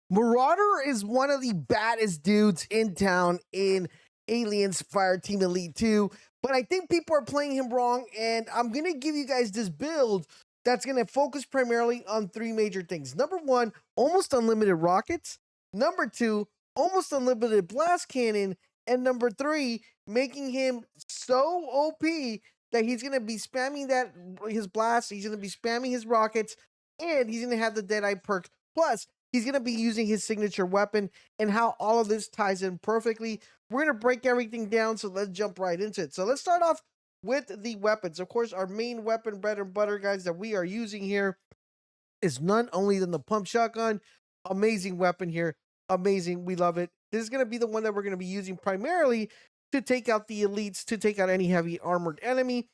Marauder is one of the baddest dudes in town in Aliens Fireteam Elite 2, but I think people are playing him wrong, and I'm going to give you guys this build that's going to focus primarily on three major things. Number one, almost unlimited rockets. Number two, almost unlimited blast cannon. And number three, making him so OP that he's going to be spamming his blast, he's going to be spamming his rockets, and he's going to have the Deadeye perk. Plus, he's going to be using his signature weapon, and how all of this ties in perfectly. We're going to break everything down, so let's jump right into it. So let's start off with the weapons. Of course, our main weapon, bread and butter, guys, that we are using here is none only than the pump shotgun. Amazing weapon here. Amazing. We love it. This is going to be the one that we're going to be using primarily to take out the elites, to take out any heavy armored enemy.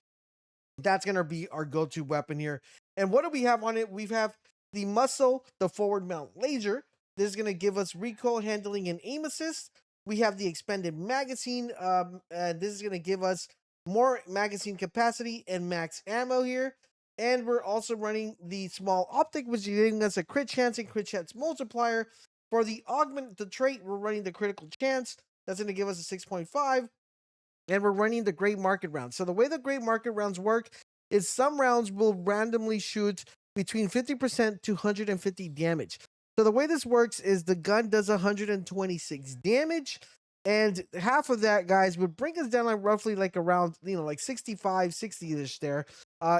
That's going to be our go-to weapon here. And what do we have on it? We have the muscle, the forward mount laser. This is going to give us recoil, handling, and aim assist. We have the expanded magazine. And this is going to give us more magazine capacity and max ammo here. And we're also running the small optic, which is giving us a crit chance and crit chance multiplier. For the augment, the trait, we're running the critical chance. That's going to give us a 6.5. And we're running the gray market round. So the way the gray market rounds work is some rounds will randomly shoot between 50% to 150 damage. So the way this works is the gun does 126 damage, and half of that, guys, would bring us down like roughly like around, like 65, 60-ish there,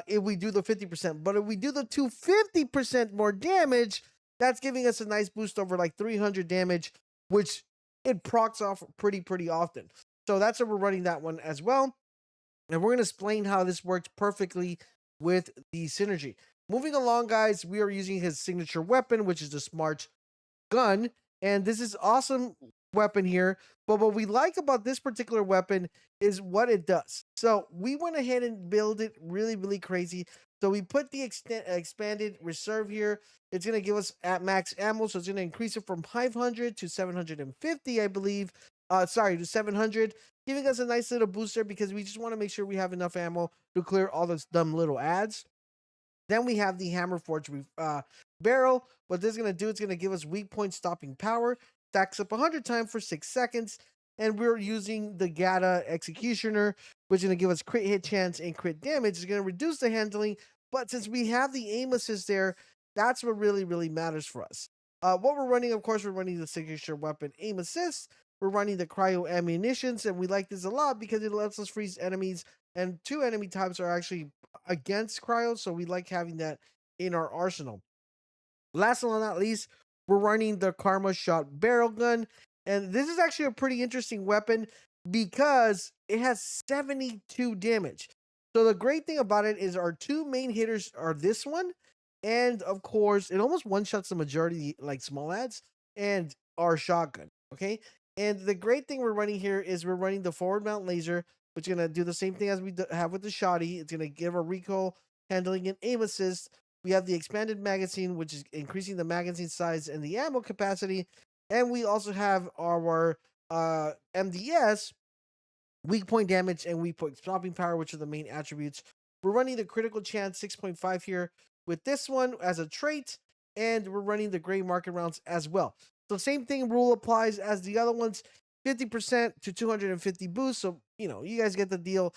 if we do the 50%. But if we do the 250% more damage, that's giving us a nice boost over like 300 damage, which it procs off pretty often. So that's how we're running that one as well. And we're going to explain how this works perfectly with the synergy. Moving along, guys, we are using his signature weapon, which is the Smart Gun. And this is awesome weapon here. But what we like about this particular weapon is what it does. So we went ahead and build it really crazy. So we put the expanded reserve here. It's going to give us at max ammo. So it's going to increase it from 500 to 750, I believe. To 700, giving us a nice little booster because we just want to make sure we have enough ammo to clear all those dumb little ads. Then we have the Hammer Forge barrel. What this is going to do, it's going to give us weak point stopping power. Stacks up 100 times for 6 seconds. And we're using the Gata Executioner, which is going to give us crit hit chance and crit damage. It's going to reduce the handling. But since we have the aim assist there, that's what really matters for us. What we're running, of course, we're running the signature weapon aim assist. We're running the cryo ammunitions, and we like this a lot because it lets us freeze enemies, and 2 enemy types are actually against cryo, so we like having that in our arsenal. Last but not least, we're running the Kramer Short-Barrel gun, and this is actually a pretty interesting weapon because it has 72 damage. So the great thing about it is our 2 main hitters are this one, and of course, it almost one-shots the majority, like small ads, and our shotgun, okay? And the great thing we're running here is we're running the forward mount laser, which is going to do the same thing as we have with the shotty. It's going to give a recoil, handling, and aim assist. We have the expanded magazine, which is increasing the magazine size and the ammo capacity. And we also have our MDS, weak point damage, and weak point stopping power, which are the main attributes. We're running the critical chance 6.5 here with this one as a trait, and we're running the gray market rounds as well. So same thing rule applies as the other ones, 50% to 250 boost. So, you guys get the deal.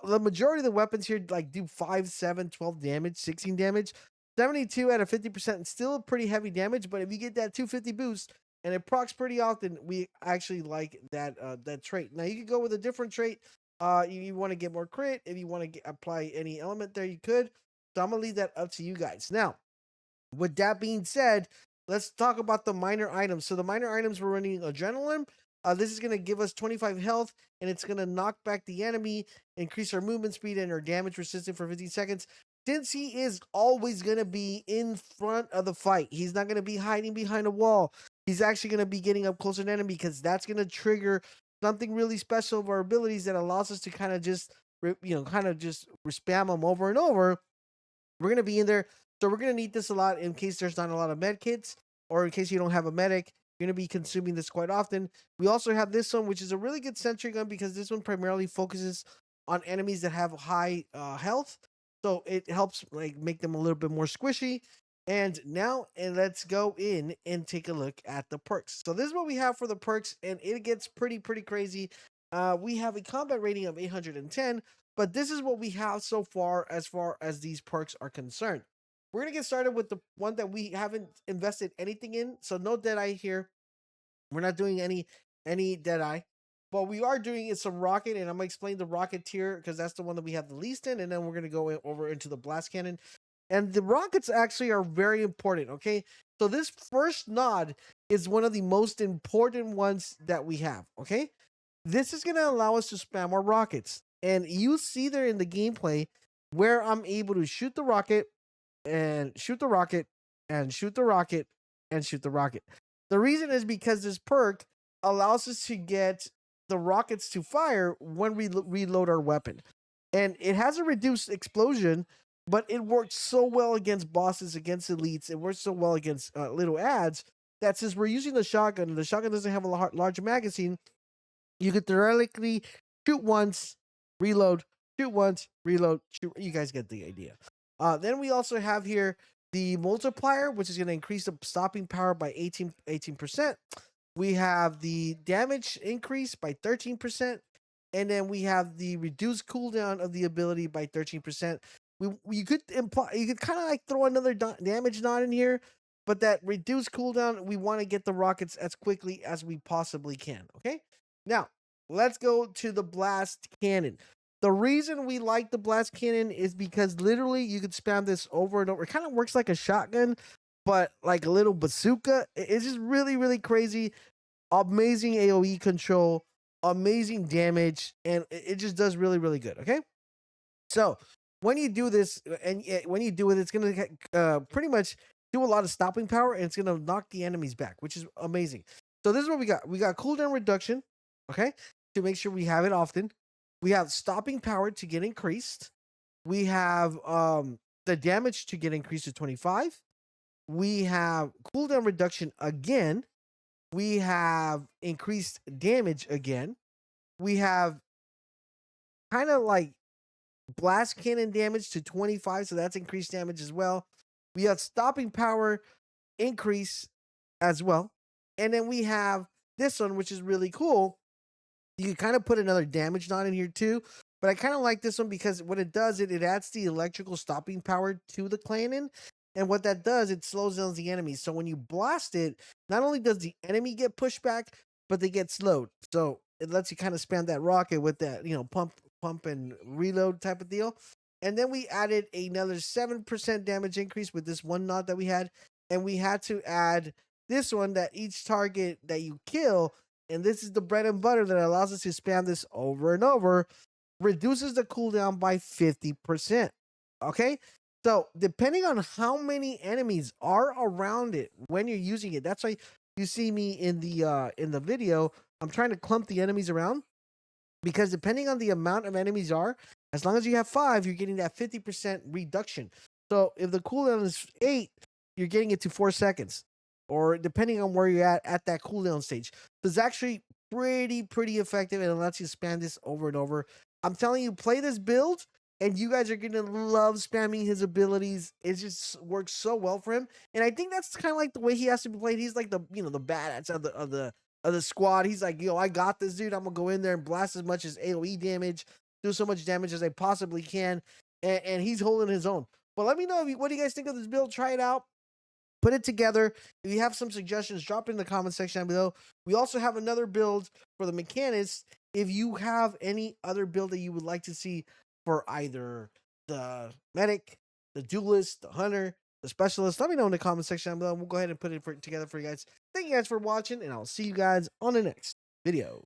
The majority of the weapons here like do 5, 7, 12 damage, 16 damage. 72 at a 50% still pretty heavy damage, but if you get that 250 boost and it procs pretty often, we actually like that trait. Now you can go with a different trait. You want to get more crit. If you want to apply any element there, you could. So I'm gonna leave that up to you guys. Now, with that being said, let's talk about the minor items. So the minor items, we're running Adrenaline. This is going to give us 25 health, and it's going to knock back the enemy, increase our movement speed and our damage resistance for 15 seconds. Since he is always going to be in front of the fight, he's not going to be hiding behind a wall. He's actually going to be getting up close to an enemy because that's going to trigger something really special of our abilities that allows us to kind of just spam them over and over. We're going to be in there. So we're going to need this a lot in case there's not a lot of med kits, or in case you don't have a medic. You're going to be consuming this quite often. We also have this one, which is a really good sentry gun because this one primarily focuses on enemies that have high health. So it helps like make them a little bit more squishy. And now, let's go in and take a look at the perks. So this is what we have for the perks, and it gets pretty crazy. We have a combat rating of 810, but this is what we have so far as these perks are concerned. We're gonna get started with the one that we haven't invested anything in. So no Deadeye here. We're not doing any Deadeye. But we are doing is some rocket, and I'm gonna explain the rocket tier because that's the one that we have the least in, and then we're gonna go over into the blast cannon. And the rockets actually are very important, okay? So this first nod is one of the most important ones that we have, okay? This is gonna allow us to spam our rockets. And you see there in the gameplay where I'm able to shoot the rocket and shoot the rocket and shoot the rocket and shoot the rocket. The reason is because this perk allows us to get the rockets to fire when we reload our weapon. And it has a reduced explosion, but it works so well against bosses, against elites. It works so well against little ads that since we're using the shotgun, and the shotgun doesn't have a large magazine, you could theoretically shoot once, reload, shoot once, reload, shoot. You guys get the idea. Then we also have here the multiplier, which is going to increase the stopping power by 18%. We have the damage increase by 13%. And then we have the reduced cooldown of the ability by 13%. You could kind of like throw another damage nod in here, but that reduced cooldown, we want to get the rockets as quickly as we possibly can. Okay, now let's go to the blast cannon. The reason we like the blast cannon is because literally you could spam this over and over. It kind of works like a shotgun, but like a little bazooka. It's just really crazy. Amazing AoE control, amazing damage, and it just does really good. Okay, so when you do this, and when you do it, it's gonna pretty much do a lot of stopping power, and it's gonna knock the enemies back, which is amazing. So this is what we got. We got cooldown reduction, okay, to make sure we have it often. We have stopping power to get increased. We have the damage to get increased to 25. We have cooldown reduction again. We have increased damage again. We have kind of like blast cannon damage to 25, so that's increased damage as well. We have stopping power increase as well. And then we have this one, which is really cool. You can kind of put another damage knot in here too. But I kind of like this one because what it does, it adds the electrical stopping power to the cannon. And what that does, it slows down the enemy. So when you blast it, not only does the enemy get pushed back, but they get slowed. So it lets you kind of spam that rocket with that, pump and reload type of deal. And then we added another 7% damage increase with this one knot that we had. And we had to add this one that each target that you kill, and this is the bread and butter that allows us to spam this over and over, reduces the cooldown by 50%. Okay? So depending on how many enemies are around it when you're using it, that's why you see me in the video, I'm trying to clump the enemies around, because depending on the amount of enemies are, as long as you have 5, you're getting that 50% reduction. So if the cooldown is 8, you're getting it to 4 seconds, or depending on where you're at that cooldown stage. So it's actually pretty effective, and it lets you spam this over and over. I'm telling you, play this build, and you guys are gonna love spamming his abilities. It just works so well for him, and I think that's kind of like the way he has to be played. He's like the badass of the squad. He's like, I got this, dude. I'm gonna go in there and blast as much as AoE damage, do so much damage as I possibly can, and he's holding his own. But let me know what do you guys think of this build. Try it out. Put it together. If you have some suggestions, drop it in the comment section down below. We also have another build for the mechanics. If you have any other build that you would like to see for either the medic, the duelist, the hunter, the specialist, let me know in the comment section down below. We'll go ahead and put it together for you guys. Thank you guys for watching, and I'll see you guys on the next video.